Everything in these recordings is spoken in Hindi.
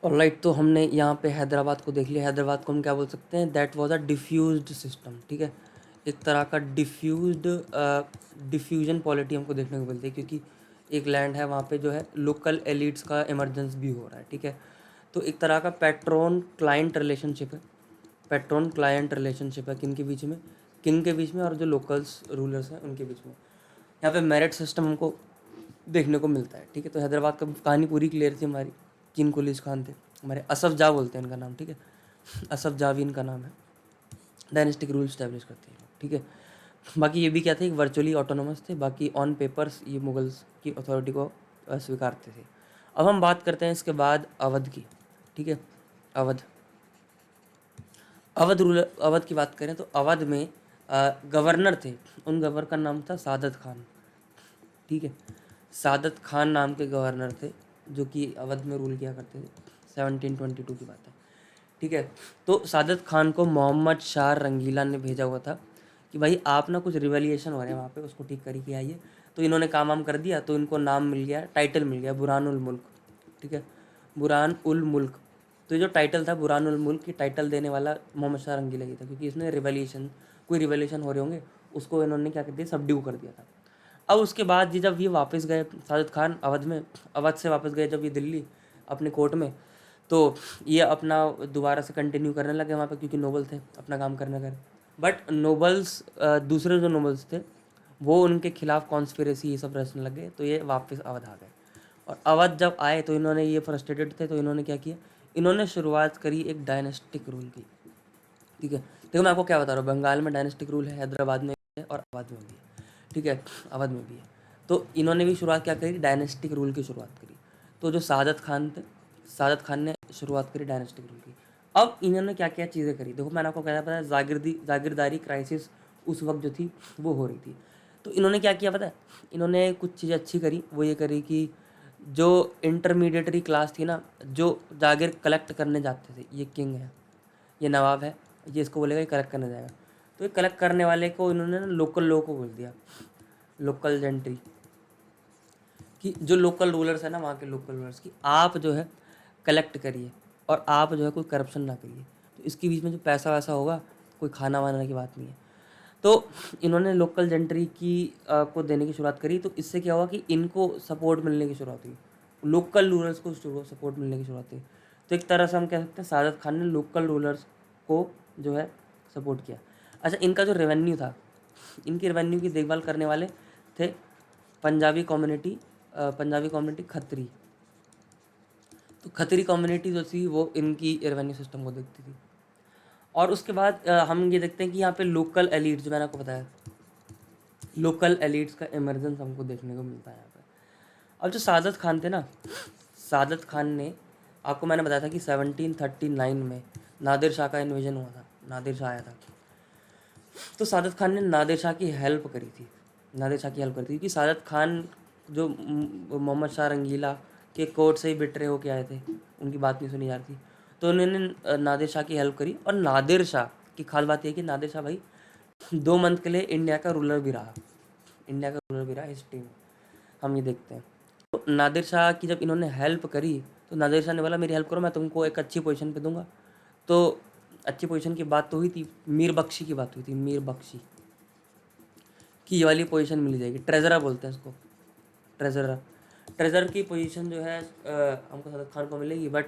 ऑलराइट, तो हमने यहाँ पे हैदराबाद को देख लिया। हैदराबाद को हम क्या बोल सकते हैं, that was a diffused system. ठीक है, एक तरह का डिफ्यूजन पॉलिटी हमको देखने को मिलती है, क्योंकि एक लैंड है वहाँ पे जो है लोकल एलिट्स का इमरजेंस भी हो रहा है। ठीक है, तो एक तरह का पैट्रॉन क्लाइंट रिलेशनशिप है। पैट्रॉन क्लाइंट रिलेशनशिप है किन के बीच में, और जो लोकल्स रूलर्स हैं उनके बीच में। यहाँ पे मेरिट सिस्टम हमको देखने को मिलता है। ठीक है, तो हैदराबाद का कहानी पूरी क्लियर थी हमारी। किन कुलीज खान थे हमारे, असफ जा बोलते हैं इनका नाम। ठीक है, असफ जा भी इनका नाम है। डायनेस्टिक रूल स्टैब्लिश करते हैं। ठीक है, बाकी ये भी क्या थे, वर्चुअली ऑटोनोमस थे। बाकी ऑन पेपर्स ये मुगल्स की अथॉरिटी को स्वीकारते थे। अब हम बात करते हैं इसके बाद अवध की। ठीक है, अवध अवध की बात करें तो अवध में गवर्नर थे। उन गवर्नर का नाम था सादत खान। ठीक है, सादत खान नाम के गवर्नर थे जो कि अवध में रूल किया करते थे। 1722 की बात है। ठीक है, तो सादत खान को मोहम्मद शाह रंगीला ने भेजा हुआ था कि भाई आप ना कुछ रिवैल्यूएशन हो रहे हैं वहाँ पे, उसको ठीक करके आइए। तो इन्होंने काम वाम कर दिया, तो इनको नाम मिल गया, टाइटल मिल गया, बुरहान उल मुल्क। ठीक है, बुरहान उल मुल्क। तो ये जो टाइटल था बुरहान उल मुल्क की, टाइटल देने वाला मोहम्मद शाह रंगीला ही था, क्योंकि इसने कोई रिवैल्यूएशन हो रहे होंगे, उसको इन्होंने क्या कर दिया, सबड्यू कर दिया था। अब उसके बाद जी जब ये वापस गए साजिद खान अवध में, अवध से वापस गए जब ये दिल्ली अपने कोर्ट में, तो ये अपना दोबारा से कंटिन्यू करने लगे वहाँ पे, क्योंकि नोबल थे, अपना काम करने गए। बट नोबल्स, दूसरे जो नोबल्स थे वो उनके खिलाफ कॉन्स्पिरेसी ये सब रचने लगे, तो ये वापस अवध आ गए। और अवध जब आए तो इन्होंने, ये फ्रस्ट्रेटेड थे, तो इन्होंने क्या किया, इन्होंने शुरुआत करी एक डायनेस्टिक रूल की। ठीक है, देखो मैं आपको क्या बता रहा हूँ, बंगाल में डायनेस्टिक रूल है, हैदराबाद में है और अवध में भी है। ठीक है, अवध में भी है। तो इन्होंने भी शुरुआत क्या करी, डायनेस्टिक रूल की शुरुआत करी। तो जो सादत खान थे, सादत खान ने शुरुआत करी डायनेस्टिक रूल की। अब इन्होंने क्या क्या चीज़ें करी, देखो मैंने आपको क्या पता है, जागीरदारी क्राइसिस उस वक्त जो थी वो हो रही थी। तो इन्होंने क्या किया पता है, इन्होंने कुछ चीज़ें अच्छी करी। वो ये करी कि जो इंटरमीडिएटरी क्लास थी ना, जो जागीर कलेक्ट करने जाते थे, ये किंग है, ये नवाब है, ये इसको बोलेगा ये कलेक्ट करने जाएगा, तो ये कलेक्ट करने वाले को इन्होंने ना लोकल लोग को बोल दिया, लोकल जेंट्री, कि जो लोकल रूलर्स है ना वहाँ के लोकल रूलर्स की, आप जो है कलेक्ट करिए और आप जो है कोई करप्शन ना करिए। तो इसके बीच में जो पैसा वैसा होगा, कोई खाना वाना की बात नहीं है। तो इन्होंने लोकल जेंट्री की को देने की शुरुआत करी। तो इससे क्या हुआ कि इनको सपोर्ट मिलने की शुरुआत हुई, लोकल रूलर्स को सपोर्ट मिलने की शुरुआत हुई। तो एक तरह से हम कह सकते हैं सादत खान ने लोकल रूलर्स को जो है सपोर्ट किया। अच्छा, इनका जो रेवेन्यू था, इनकी रेवेन्यू की देखभाल करने वाले थे पंजाबी कम्युनिटी खत्री। तो खत्री कम्युनिटी जो थी वो इनकी रेवेन्यू सिस्टम को देखती थी। और उसके बाद हम ये देखते हैं कि यहाँ पे लोकल एलिट, जो मैंने आपको बताया, लोकल एलिट्स का इमरजेंस हमको देखने को मिलता है यहाँ पे। अब जो सादत खान थे ना, सादत खान ने, आपको मैंने बताया था कि 1739 में नादिर शाह का इन्वेजन हुआ था, नादिर शाह आया था। तो सादत खान ने नादिर शाह की हेल्प करी थी, नादिर शाह की हेल्प करी थी, क्योंकि सादत खान जो मोहम्मद शाह रंगीला के कोर्ट से ही बिटरे होके आए थे, उनकी बात नहीं सुनी जा रही थी। तो उन्होंने नादिर शाह की हेल्प करी। और नादिर शाह की खास बात यह कि नादिर शाह भाई 2 मंथ के लिए इंडिया का रूलर भी रहा, इंडिया का रूलर भी रहा हिस्ट्री में, हम ये देखते हैं। तो नादिर शाह की जब इन्होंने हेल्प करी, तो नादिर शाह ने बोला मेरी हेल्प करो, मैं तुमको एक अच्छी पोजीशन पे दूंगा। तो अच्छी पोजीशन की बात तो हुई थी, मीर बख्शी की बात हुई थी, मीर बख्शी की ये वाली पोजीशन मिल जाएगी, ट्रेजरर बोलते हैं इसको, ट्रेजरर। ट्रेजर की पोजीशन जो है हमको सादत खान को मिलेगी, बट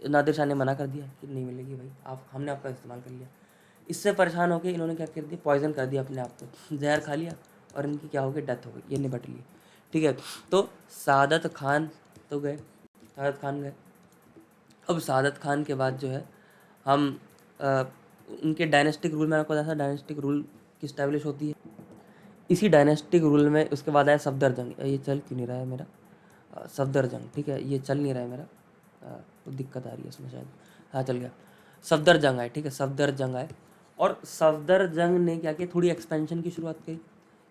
नादिर शाह ने मना कर दिया कि नहीं मिलेगी भाई, आप, हमने आपका इस्तेमाल कर लिया। इससे परेशान होकर इन्होंने क्या कर दिया, पॉइजन कर दिया अपने आप को, जहर खा लिया और इनकी क्या हो गई, डेथ हो गई, ये निपट ली। ठीक है, तो सादत खान तो गए, सादत खान गए। अब सादत खान के बाद जो है हम उनके डायनेस्टिक रूल, मैंने आपको बताया था डायनेस्टिक रूल की स्टैब्लिश होती है। इसी डायनेस्टिक रूल में उसके बाद आया सफदरजंग। ये चल क्यों नहीं रहा है मेरा, सफदरजंग। ठीक है, ये चल नहीं रहा है मेरा, तो दिक्कत आ रही है इसमें शायद। हाँ चल गया, सफदरजंग आए। ठीक है, सफदरजंग आए। और सफदरजंग ने क्या किया, थोड़ी एक्सपेंशन की शुरुआत की।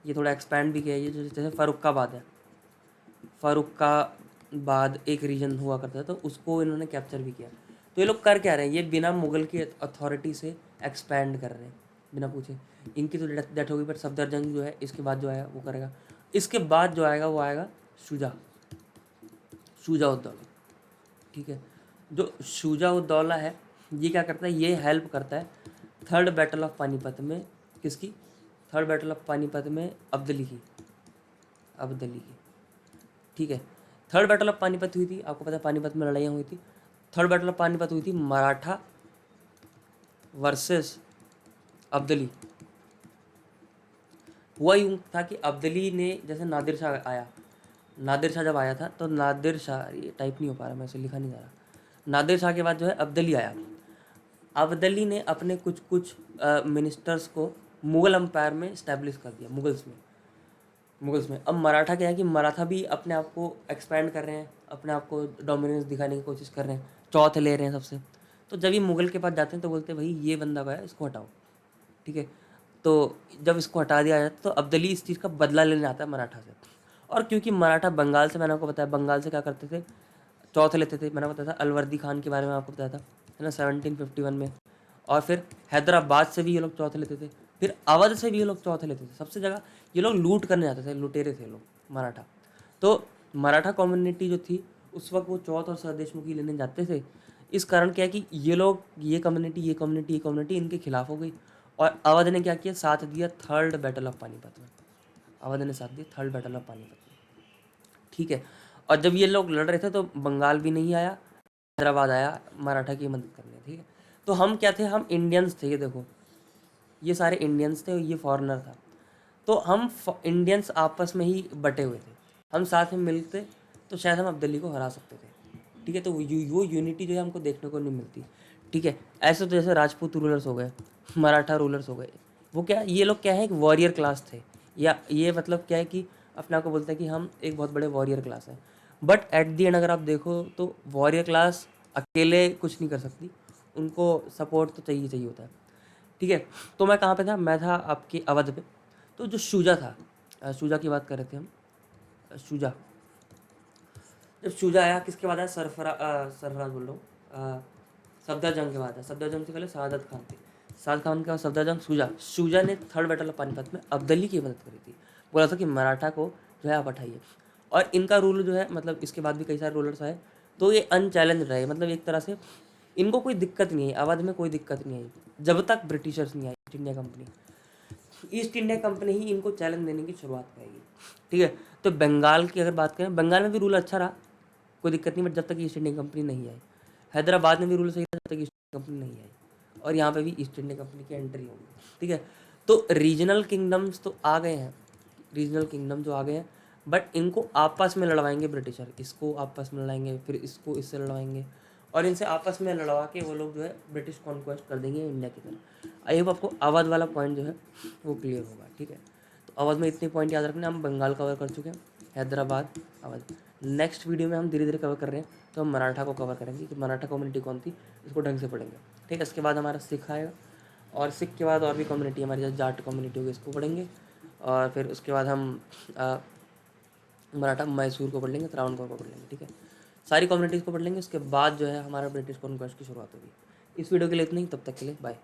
ये थोड़ा एक्सपैंड भी किया, ये जैसे फ़र्रुखाबाद है, फ़र्रुखाबाद एक रीजन हुआ करता था, तो उसको इन्होंने कैप्चर भी किया। तो ये लोग कर क्या रहे हैं, ये बिना मुगल की अथॉरिटी से एक्सपैंड कर रहे हैं, बिना पूछे। इनकी तो डेथ हो गई, बट सफदरजंग जो है इसके बाद जो आया वो करेगा। इसके बाद जो आएगा वो आएगा शुजा, शुजाउद्दौला। ठीक है, जो शुजा उद दौला है ये क्या करता है, ये हेल्प करता है थर्ड बैटल ऑफ पानीपत में। किसकी? थर्ड बैटल ऑफ पानीपत में अब्दली की, अब्दली की। ठीक है, थर्ड बैटल ऑफ पानीपत हुई थी, आपको पता है पानीपत में लड़ाइयाँ हुई थी। थर्ड बैटल ऑफ पानीपत हुई थी मराठा वर्सेस अब्दली। हुआ यूँ था कि अब्दली ने, जैसे नादिर शाह आया, नादिर शाह जब आया था तो नादिर शाह, ये टाइप नहीं हो पा रहा, मैं इसे लिखा नहीं जा रहा। नादिर शाह के बाद जो है अब्दली आया। अब्दली ने अपने कुछ कुछ मिनिस्टर्स को मुग़ल अम्पायर में इस्टेब्लिश कर दिया, मुगल्स में। अब मराठा क्या है कि मराठा भी अपने आप को एक्सपैंड कर रहे हैं, अपने आप को डोमिनेंस दिखाने की कोशिश कर रहे हैं, चौथ ले रहे हैं सबसे। तो जब ये मुग़ल के पास जाते हैं तो बोलते हैं भाई ये बंदा है, इसको हटाओ। ठीक है, तो जब इसको हटा दिया जाता है तो अब्दली इस चीज़ का बदला लेने आता है मराठा से। और क्योंकि मराठा बंगाल से, मैंने आपको बताया बंगाल से क्या करते थे, चौथ लेते थे। मैंने बताया था अलवर्दी खान के बारे में, आपको बताया था है ना 1751 में। और फिर हैदराबाद से भी ये लोग चौथ लेते थे, फिर अवध से भी ये लोग चौथ लेते थे। सबसे जगह ये लोग लूट करने जाते थे, लुटेरे थे लोग मराठा। तो मराठा कम्युनिटी जो थी उस वक्त वो चौथ और सरदेशमुखी लेने जाते थे। इस कारण क्या है कि ये लोग, ये कम्युनिटी इनके खिलाफ हो गई। और अवध ने क्या किया, साथ दिया थर्ड बैटल ऑफ पानीपत में। अवध ने साथ दिया थर्ड बैटल ऑफ पानीपत में। ठीक है, और जब ये लोग लड़ रहे थे तो बंगाल भी नहीं आया, हैदराबाद आया मराठा की मदद करने। ठीक है, तो हम क्या थे, हम इंडियंस थे। ये देखो, ये सारे इंडियंस थे और ये फॉरेनर था। तो हम इंडियंस आपस में ही बटे हुए थे, हम साथ में मिलते तो शायद हम अब्दली को हरा सकते थे। ठीक है, तो वो यूनिटी जो है हमको देखने को नहीं मिलती। ठीक है, ऐसे तो जैसे राजपूत रूलर्स हो गए, मराठा रूलर्स हो गए, वो क्या, ये लोग क्या है, एक वॉरियर क्लास थे। या ये मतलब क्या है कि अपने आप को बोलते हैं कि हम एक बहुत बड़े वॉरियर क्लास हैं। बट एट दी एंड अगर आप देखो तो वॉरियर क्लास अकेले कुछ नहीं कर सकती, उनको सपोर्ट तो चाहिए होता है। ठीक है, तो मैं कहाँ पे था, मैं था आपके अवध पे। तो जो शुजा था, शुजा की बात कर रहे थे हम, शुजा। जब शुजा आया, किसके बाद आया, सरफराज बोल रहा हूँ, सफदरजंग के बाद आया। सफदरजंग से पहले सादत खान थे, सादत खान के बाद सफदरजंग, शुजा ने थर्ड बैटल ऑफ पानीपत में अब्दली की मदद करी थी। बोला था कि मराठा को जो है आप हटाइए। और इनका रूल जो है, मतलब इसके बाद भी कई सारे रूलर्स आए, तो ये अनचैलेंज रहे। मतलब एक तरह से इनको कोई दिक्कत नहीं आई, अवध में कोई दिक्कत नहीं आई जब तक ब्रिटिशर्स नहीं आई, East India Company. East India Company ही इनको चैलेंज देने की शुरुआत करेगी। ठीक है, तो बंगाल की अगर बात करें, बंगाल में भी रूल अच्छा रहा, कोई दिक्कत नहीं, बट जब तक ईस्ट इंडिया कंपनी नहीं आई। हैदराबाद में भी रूल सही था जब तक ईस्ट इंडिया कंपनी नहीं आई। और यहाँ पे भी ईस्ट इंडिया कंपनी की एंट्री होगी। ठीक है, तो रीजनल किंगडम्स तो आ गए हैं, रीजनल किंगडम जो आ गए हैं, बट इनको आपस में लड़वाएंगे ब्रिटिशर, इसको आपस में लड़ाएंगे, फिर इसको इससे लड़वाएंगे, और इनसे आपस में लड़वा के वो लोग जो है ब्रिटिश कॉन्क्वेस्ट कर देंगे इंडिया की तरफ। आई होप आपको अवध वाला पॉइंट जो है वो क्लियर होगा। ठीक है, तो अवध में इतने पॉइंट याद रखना। हम बंगाल कवर कर चुके हैं, हैदराबाद, अवध। नेक्स्ट वीडियो में हम धीरे धीरे कवर कर रहे हैं, तो हम मराठा को कवर करेंगे कि मराठा कम्युनिटी कौन थी, इसको ढंग से पढ़ेंगे। ठीक है, इसके बाद हमारा सिख आएगा, और सिख के बाद और भी कम्युनिटी हमारी, जैसे जाट कम्युनिटी होगी, इसको पढ़ेंगे। और फिर उसके बाद हम मराठा मैसूर को पढ़ लेंगे, त्रावणकोर को पढ़ लेंगे। ठीक है, सारी कम्युनिटीज़ को पढ़ लेंगे, उसके बाद जो है हमारा ब्रिटिश कॉन्क्वेस्ट की शुरुआत होगी। इस वीडियो के लिए इतना ही, तब तक के लिए बाय।